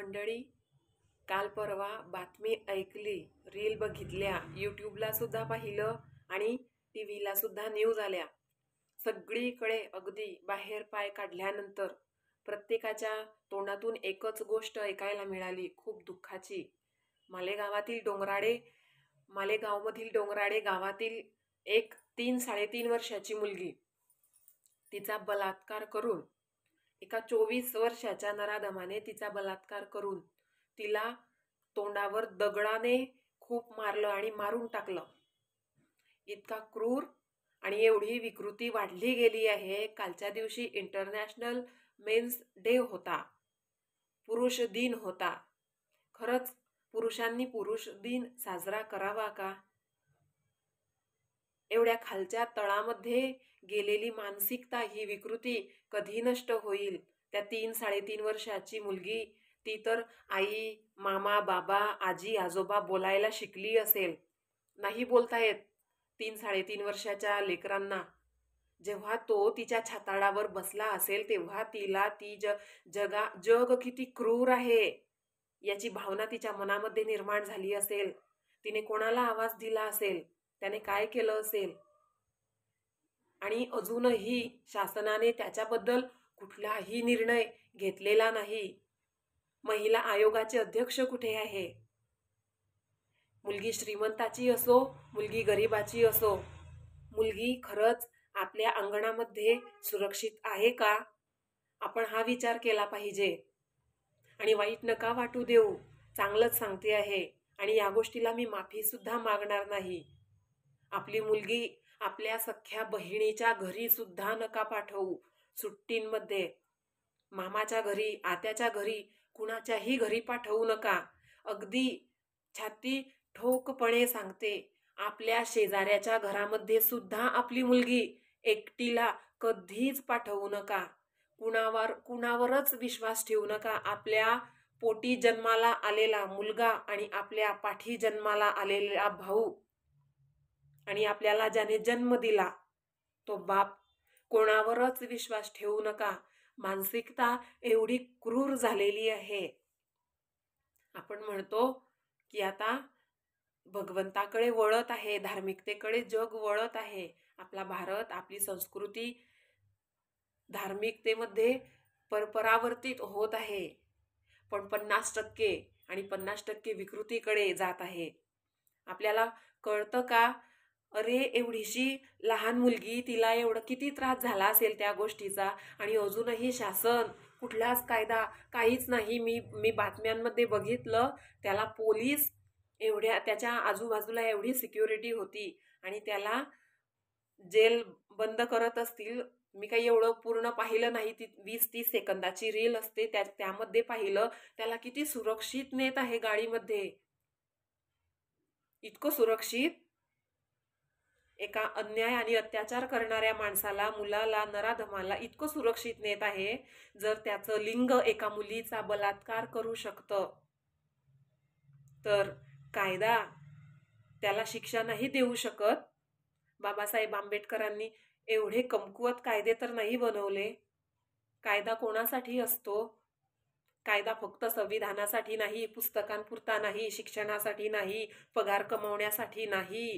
मंडळी, काल परवा बातमी ऐकली, रील बघितल्या, यूट्यूबला सुद्धा पाहिलं आणि टीव्हीला सुद्धा न्यूज आल्या. सगळीकडे अगदी बाहेर पाय काढल्यानंतर प्रत्येकाच्या तोंडातून एकच गोष्ट ऐकायला मिळाली, खूप दुःखाची. मालेगावमधील डोंगराडे गावातील एक 3-3.5 वर्षाची मुलगी, तिचा बलात्कार करून, एका 24 वर्षाच्या नराधमाने तिचा बलात्कार करून तिला तोंडावर दगडाने खूप मारलं आणि मारून टाकलं. इतका क्रूर आणि एवढी विकृती वाढली गेली आहे. कालच्या दिवशी इंटरनॅशनल मेन्स डे होता, पुरुष दिन होता. खरंच पुरुषांनी पुरुष दिन साजरा करावा का? एवढ्या खालच्या तळामध्ये गेलेली मानसिकता, ही विकृती कधी नष्ट होईल? त्या 3-3.5 वर्षाची मुलगी, ती तर आई, मामा, बाबा, आजी, आजोबा बोलायला शिकली असेल. नाही बोलता येत 3-3.5 वर्षाच्या लेकरांना. जेव्हा तो तिच्या छाताडावर बसला असेल तेव्हा तिला जग किती क्रूर आहे याची भावना तिच्या मनामध्ये निर्माण झाली असेल. तिने कोणाला आवाज दिला असेल, त्याने काय केलं असेल, आणि अजूनही शासनाने त्याच्याबद्दल कुठलाही निर्णय घेतलेला नाही. महिला आयोगाचे अध्यक्ष कुठे आहे? मुलगी श्रीमंताची असो, मुलगी गरिबाची असो, मुलगी खरंच आपल्या अंगणामध्ये सुरक्षित आहे का? आपण हा विचार केला पाहिजे. आणि वाईट नका वाटू देऊ, चांगलंच सांगते आहे आणि या गोष्टीला मी माफी सुद्धा मागणार नाही. आपली मुलगी आपल्या सख्या बहिणीच्या घरी सुद्धा नका पाठवू. सुट्टींमध्ये मामाच्या घरी, आत्याच्या घरी, कुणाच्याही घरी पाठवू नका. अगदी छाती ठोकपणे सांगते, आपल्या शेजाऱ्याच्या घरामध्ये सुद्धा आपली मुलगी एकटीला कधीच पाठवू नका. कुणावरच विश्वास ठेवू नका. आपल्या पोटी जन्माला आलेला मुलगा आणि आपल्या पाठी जन्माला आलेला भाऊ आणि आपल्याला ज्याने जन्म दिला तो बाप, कोणावरच विश्वास ठेवू नका. मानसिकता एवढी क्रूर झालेली आहे. आपण म्हणतो की आता भगवंताकडे वळत आहे, धार्मिकतेकडे जग वळत आहे. आपला भारत, आपली संस्कृती धार्मिकतेमध्ये परावर्तित होत आहे, पण 50% आणि 50% विकृतीकडे जात आहे. आपल्याला कळतं का? अरे एवढीशी लहान मुलगी, तिला एवढं किती त्रास झाला असेल त्या गोष्टीचा, आणि अजूनही शासन, कुठलाच कायदा, काहीच नाही. मी बातम्यांमध्ये बघितलं, त्याला पोलीस एवढ्या, त्याच्या आजूबाजूला एवढी सिक्युरिटी होती आणि त्याला जेल बंद करत असतील. मी काही एवढं पूर्ण पाहिलं नाही, ती 20-30 सेकंदाची रील असते, त्यामध्ये पाहिलं. त्याला किती सुरक्षित नेत आहे गाडीमध्ये, इतकं सुरक्षित. एका अन्याय आणि अत्याचार करणाऱ्या माणसाला, मुलाला, नराधमाला इतकं सुरक्षित नेत आहे. जर त्याचं लिंग एका मुलीचा बलात्कार करू शकतं तर कायदा त्याला शिक्षा नाही देऊ शकत. बाबासाहेब आंबेडकरांनी एवढे कमकुवत कायदे तर नाही बनवले. कायदा कोणासाठी असतो? कायदा फक्त संविधानासाठी नाही, पुस्तकांपुरता नाही, शिक्षणासाठी नाही, पगार कमवण्यासाठी नाही.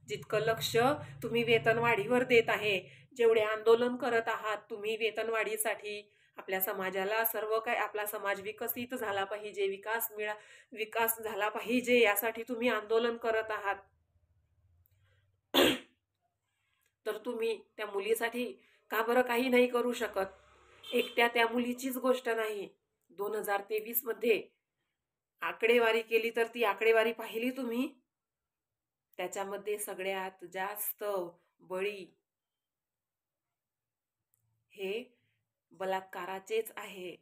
जितकं लक्ष तुम्ही वेतनवाढीवर देत आहे, जेवढे आंदोलन करत आहात तुम्ही वेतनवाढीसाठी, आपल्या समाजाला सर्व काय, आपला समाज विकसित झाला पाहिजे, विकास झाला पाहिजे, यासाठी तुम्ही आंदोलन करत आहात, तर तुम्ही त्या मुलीसाठी का बरं काही नाही करू शकत? एकट्या त्या मुलीचीच गोष्ट नाही, 2023 मध्ये आकडेवारी केली तर ती आकडेवारी पाहिली तुम्ही? त्याच्यामध्ये सगळ्यात जास्त बळी हे बलात्काराचेच आहे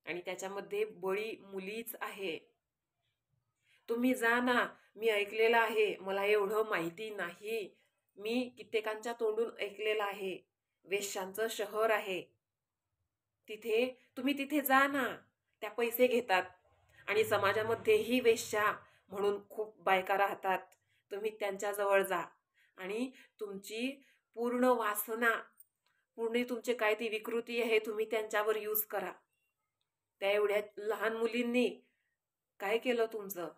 आणि त्याच्यामध्ये बळी मुलीच आहे. तुम्ही जा ना, मी ऐकलेलं आहे, मला एवढं माहिती नाही, मी कित्येकांच्या तोंडून ऐकलेलं आहे. वेश्यांचं शहर आहे, तुम्ही तिथे जा ना. त्या पैसे घेतात आणि समाजामध्येही वेश्या म्हणून खूप बायका राहतात. तुम्ही त्यांच्याजवळ जा आणि तुमची पूर्ण वासना, पूर्ण तुमचे काय ती विकृती आहे, तुम्ही त्यांच्यावर यूज करा. त्या एवढ्या लहान मुलींनी काय केलं तुमचं?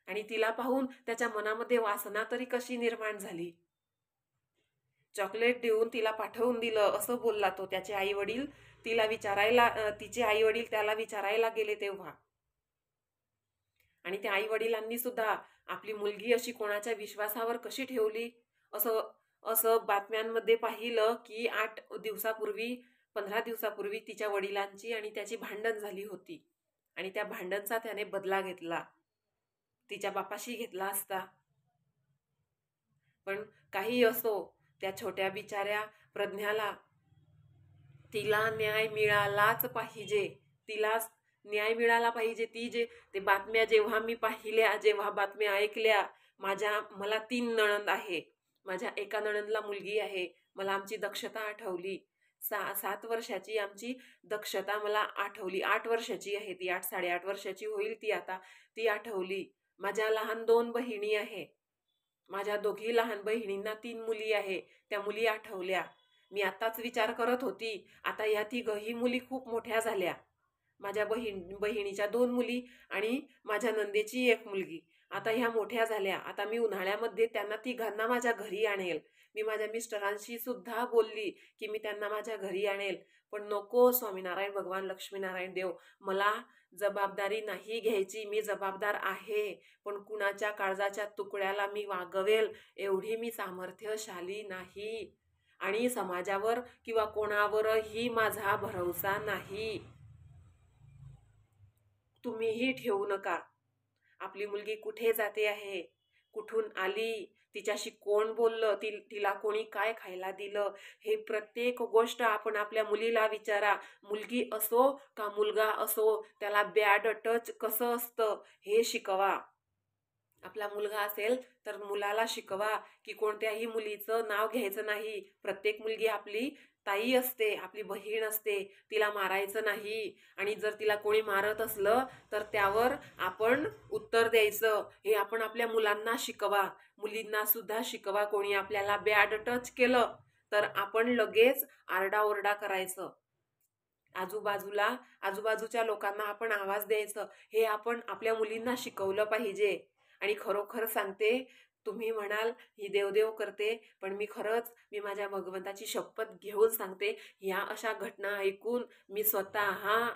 आणि तिला पाहून त्याच्या मनामध्ये वासना तरी कशी निर्माण झाली? चॉकलेट देऊन तिला पाठवून दिलं असं बोलला तो. त्याचे आई वडील तिला विचारायला तिचे आई वडील त्याला विचारायला गेले तेव्हा. आणि त्या आई वडिलांनी सुद्धा आपली मुलगी अशी कोणाच्या विश्वासावर कशी ठेवली असं असं बातम्यांमध्ये पाहिलं की 15 दिवसापूर्वी तिच्या वडिलांची आणि त्याची भांडण झाली होती. आणि त्या भांडणचा त्याने बदला घेतला. तिच्या बापाशी घेतला असता. पण काही असो, त्या छोट्या बिचाऱ्या प्रज्ञाला तिला न्याय मिळालाच पाहिजे. तिला न्याय मिळाला पाहिजे. ते बातम्या जेव्हा मी पाहिल्या, जेव्हा बातम्या ऐकल्या, मला 3 नणंद आहे. माझ्या एका नणंदला मुलगी आहे. मला आमची दक्षता आठवली. 7 वर्षाची आमची दक्षता मला आठवली. 8 वर्षाची आहे ती. 8-8.5 वर्षाची होईल ती आता. ती आठवली. माझ्या लहान 2 बहिणी आहे. माझ्या दोघी लहान बहिणींना 3 मुली आहे. त्या मुली आठवल्या. मी आताच विचार करत होती, आता ह्या 3 मुली खूप मोठ्या झाल्या. माझ्या बहिणीच्या 2 मुली आणि माझ्या नंदेची 1 मुलगी. आता ह्या मोठ्या झाल्या. आता मी उन्हाळ्यामध्ये त्यांना 3घांना माझ्या घरी आणेल. मी माझ्या मिस्टरांशी सुद्धा बोलली की मी त्यांना माझ्या घरी आणेल. पण नको स्वामीनारायण भगवान लक्ष्मीनारायण देव, मला जबाबदारी नाही घ्यायची. मी जबाबदार आहे, पण कुणाच्या काळजाच्या तुकड्याला मी वागवेल एवढी मी सामर्थ्यशाली नाही. आणि समाजावर किंवा कोणावरही माझा भरवसा नाही. तुम्हीही ठेवू नका. आपली मुलगी कुठे जाते आहे, कुठून आली, तिच्याशी कोण बोललं, तिला कोणी काय खायला दिलं, हे प्रत्येक गोष्ट आपण आपल्या मुलीला विचारा. मुलगी असो का मुलगा असो, त्याला बॅड टच कसं असतं हे शिकवा. आपला मुलगा असेल तर मुलाला शिकवा की कोणत्याही मुलीचं नाव घ्यायचं नाही. प्रत्येक मुलगी आपली ताई असते, आपली बहीण असते. तिला मारायचं नाही. आणि जर तिला कोणी मारत असलं तर त्यावर आपण उत्तर द्यायचं. हे आपण आपल्या मुलांना शिकवा. मुलींना सुद्धा शिकवा. कोणी आपल्याला बॅड टच केलं तर आपण लगेच आरडाओरडा करायचं. आजूबाजूच्या लोकांना आपण आवाज द्यायचं. हे आपण आपल्या मुलींना शिकवलं पाहिजे. आणि खरोखर सांगते, तुम्ही म्हणाल ही देवदेव करते, पण मी माझ्या भगवंताची शपथ घेऊन सांगते, ह्या अशा घटना ऐकून मी स्वतः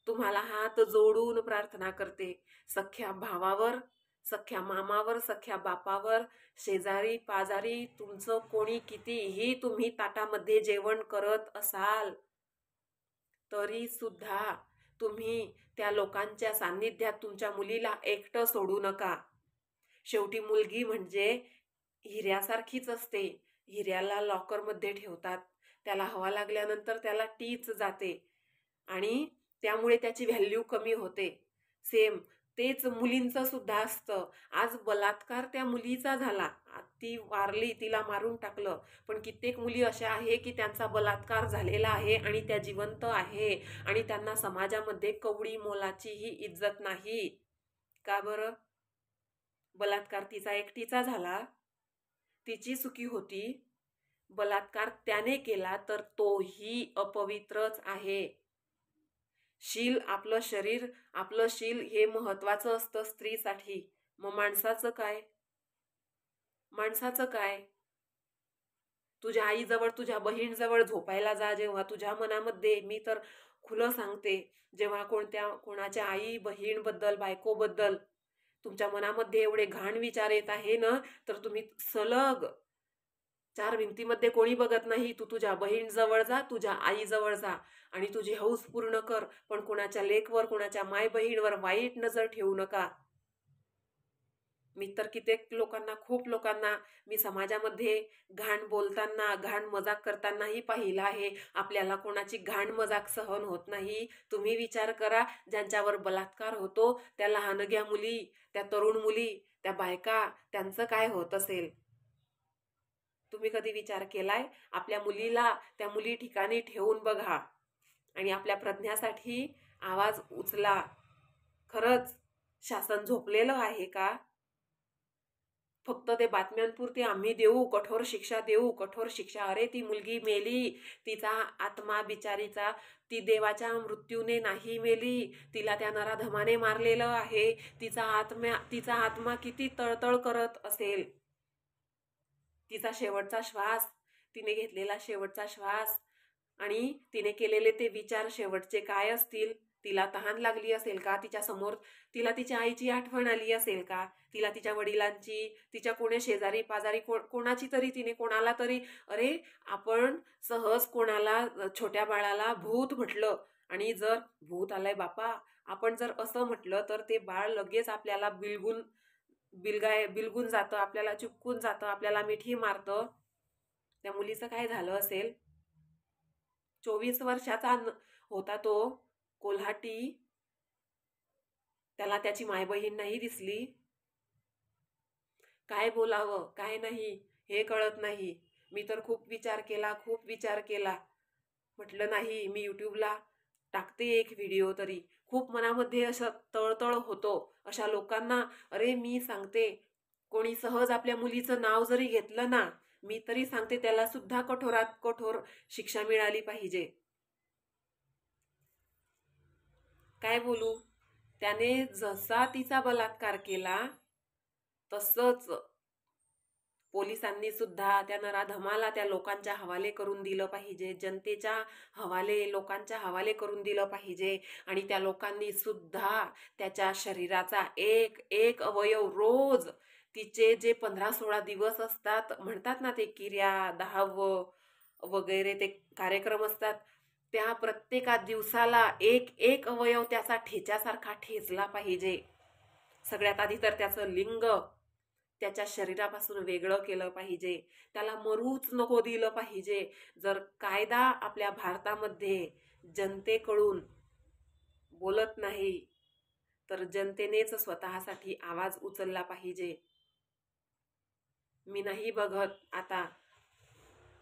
तुम्हाला हात जोडून प्रार्थना करते. सख्या भावावर, सख्या मामावर, सख्या बापावर, शेजारी पाजारी तुमचं कोणी कितीही तुम्ही ताटामध्ये जेवण करत असाल तरी सुद्धा तुम्ही त्या लोकांच्या सान्निध्यात तुमच्या मुलीला एकटं सोडू नका. शेवटी मुलगी म्हणजे हिऱ्यासारखीच असते. हिऱ्याला लॉकरमध्ये ठेवतात. त्याला हवा लागल्यानंतर त्याला टीच जाते आणि त्यामुळे त्याची व्हॅल्यू कमी होते. सेम तेच मुलींचं सुद्धा असतं. आज बलात्कार त्या मुलीचा झाला, ती वारली, तिला मारून टाकलं, पण कित्येक मुली अशा आहे की त्यांचा बलात्कार झालेला आहे आणि त्या जिवंत आहे आणि त्यांना समाजामध्ये कवडी मोलाचीही इज्जत नाही. का बरं? बलात्कार तिचा एकटीचा झाला, तिची चुकी होती. बलात्कार त्याने केला तर तोही अपवित्रच आहे. आपलं शरीर, आपलं शील हे महत्वाचं असतं स्त्रीसाठी. मग माणसाचं काय? तुझ्या आईजवळ, तुझ्या बहीणजवळ झोपायला जा. जेव्हा तुझ्या मनामध्ये, मी तर खुलं सांगते, जेव्हा कोणाच्या आई बहीणबद्दल, बायकोबद्दल तुमच्या मनामध्ये एवढे घाण विचार येत आहे ना, तर तुम्ही सलग 4 भिंतीमध्ये कोणी बघत नाही, तू तुझ्या बहीणजवळ जा, तुझ्या आईजवळ जा आणि तुझी हौस पूर्ण कर. पण कोणाच्या लेकवर, कोणाच्या माय बहीणवर वाईट नजर ठेवू नका. मी तर खूप लोकांना मी समाजामध्ये घाण बोलताना, घाण मजाक करतानाही पाहिलं आहे. आपल्याला कोणाची घाण मजाक सहन होत नाही. तुम्ही विचार करा, ज्यांच्यावर बलात्कार होतो त्या लहानग्या मुली, त्या तरुण मुली, त्या बायका, त्यांचं काय होत असेल? तुम्ही कधी विचार केलाय? आपल्या मुलीला त्या मुली ठिकाणी ठेवून बघा आणि आपल्या प्रज्ञासाठी आवाज उचला. खरंच शासन झोपलेलं आहे का? फक्त ते बातम्यांपुरती आम्ही देऊ, कठोर शिक्षा देऊ, कठोर शिक्षा. अरे ती मुलगी मेली, तिचा आत्मा बिचारीचा, ती देवाच्या मृत्यूने नाही मेली, तिला त्या नराधमाने मारलेलं आहे. तिचा आत्मा किती तळतळ करत असेल. तिचा शेवटचा श्वास, तिने घेतलेला शेवटचा श्वास आणि तिने केलेले ते विचार शेवटचे काय असतील. तिला तहान लागली असेल का? तिच्या समोर तिला तिच्या आईची आठवण आली असेल का? तिला तिच्या वडिलांची, तिच्या कोणी शेजारी पाजारी कोणाची तरी, तिने कोणाला तरी, अरे आपण सहज कोणाला, छोट्या बाळाला भूत म्हटलं आणि जर भूत आलंय बापा, आपण जर असं म्हटलं तर ते बाळ लगेच आपल्याला बिलगून जातं, आपल्याला चिपकून जातं, आपल्याला मिठी मारतं. त्या मुलीचं काय झालं असेल? 24 वर्षाचा होता तो, कोल्हाटी. त्याला त्याची मायबहीण नाही दिसली. काय बोलावं काय नाही हे कळत नाही. मी तर खूप विचार केला. म्हटलं नाही, मी यूट्यूबला टाकते एक व्हिडिओ तरी. खूप मनामध्ये असं तळतळ होतो अशा लोकांना. अरे मी सांगते, कोणी सहज आपल्या मुलीचं नाव जरी घेतलं ना, मी तरी सांगते त्याला सुद्धा कठोरात कठोर शिक्षा मिळाली पाहिजे. काय बोलू? त्याने जसा तिचा बलात्कार केला तसंच पोलिसांनी सुद्धा त्या नराधमाला त्या लोकांच्या हवाले करून दिलं पाहिजे, जनतेच्या लोकांच्या हवाले करून दिलं पाहिजे. आणि त्या लोकांनी सुद्धा त्याच्या शरीराचा एक एक अवयव रोज, तिचे जे 15-16 दिवस असतात, म्हणतात ना ते किर्या, दहावं वगैरे ते कार्यक्रम असतात, त्या प्रत्येका दिवसाला एक एक अवयव त्याचा ठेच्यासारखा ठेचला पाहिजे. सगळ्यात आधी तर त्याचं लिंग त्याच्या शरीरापासून वेगळं केलं पाहिजे. त्याला मरूच नको दिलं पाहिजे. जर कायदा आपल्या भारतामध्ये जनतेकडून बोलत नाही तर जनतेनेच स्वतःसाठी आवाज उचलला पाहिजे. मी नाही बघत आता,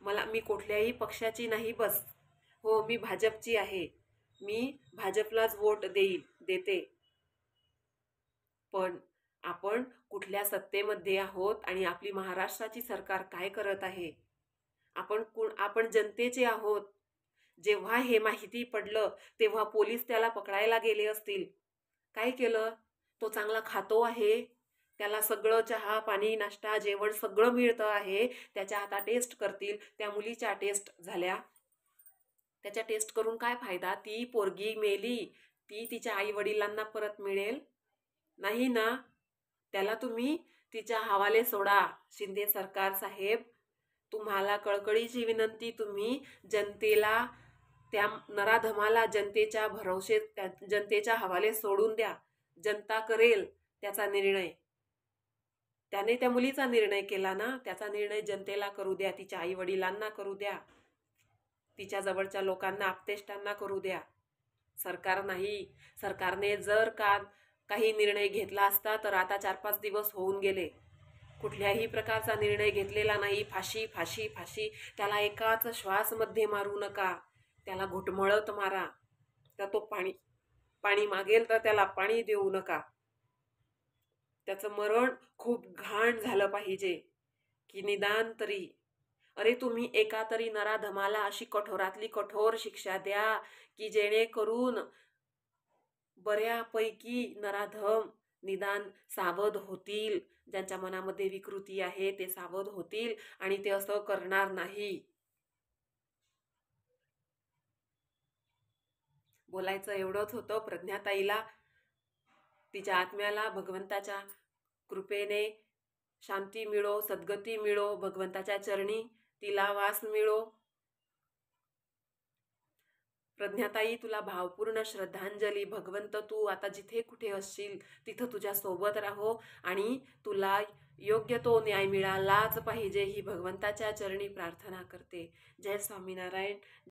मी कुठल्याही पक्षाची नाही. हो, मी भाजपची आहे. मी भाजपलाच वोट देते. पण आपण कुठल्या सत्तेमध्ये आहोत आणि आपली महाराष्ट्राची सरकार काय करत आहे? आपण जनतेचे आहोत. जेव्हा हे माहिती पडलं तेव्हा पोलीस त्याला पकडायला गेले असतील. काय केलं? तो चांगला खातो आहे, त्याला सगळं चहा पाणी नाश्ता जेवण सगळं मिळतं आहे. त्याच्या आता टेस्ट करतील. त्या मुलीच्या टेस्ट झाल्या. त्याच्या टेस्ट करून काय फायदा? ती पोरगी मेली, ती तिच्या आई वडिलांना परत मिळेल नाही ना. त्याला तुम्ही तिच्या हवाले सोडा. शिंदे सरकार साहेब, तुम्हाला कळकळीची विनंती, तुम्ही जनतेला, त्या नराधमाला जनतेच्या हवाले सोडून द्या. जनता करेल त्याचा निर्णय. त्याने त्या मुलीचा निर्णय केला ना, त्याचा निर्णय जनतेला करू द्या, तिच्या आई वडिलांना करू द्या, तिच्या जवळच्या लोकांना, आप्तेष्टांना करू द्या. सरकार नाही. सरकारने जर काही निर्णय घेतला असता तर आता 4-5 दिवस होऊन गेले. कुठल्याही प्रकारचा निर्णय घेतलेला नाही. फाशी फाशी फाशी. त्याला एकाच श्वास मध्ये मारू नका, त्याला घुटमळत मारा. तर तो पाणी मागेल तर त्याला पाणी देऊ नका. त्याचं मरण खूप घाण झालं पाहिजे की निदान तरी. अरे तुम्ही एका तरी नराधमाला अशी कठोरातली कठोर शिक्षा द्या की जेणेकरून बऱ्यापैकी नराधम निदान सावध होतील. ज्यांच्या मनामध्ये विकृती आहे ते सावध होतील आणि ते असं करणार नाही. बोलायचं एवढंच होतं. प्रज्ञाताईला, तिच्या आत्म्याला भगवंताच्या कृपेने शांती मिळो, सद्गती मिळो, भगवंताच्या चरणी तिला वास मिळो. प्रज्ञाताई, तुला भावपूर्ण श्रद्धांजली. भगवंत तू आता जिथे कुठे असशील तिथं तुझ्या सोबत राहो आणि तुला योग्य तो न्याय मिळालाच पाहिजे ही भगवंताच्या चरणी प्रार्थना करते. जय स्वामीनारायण.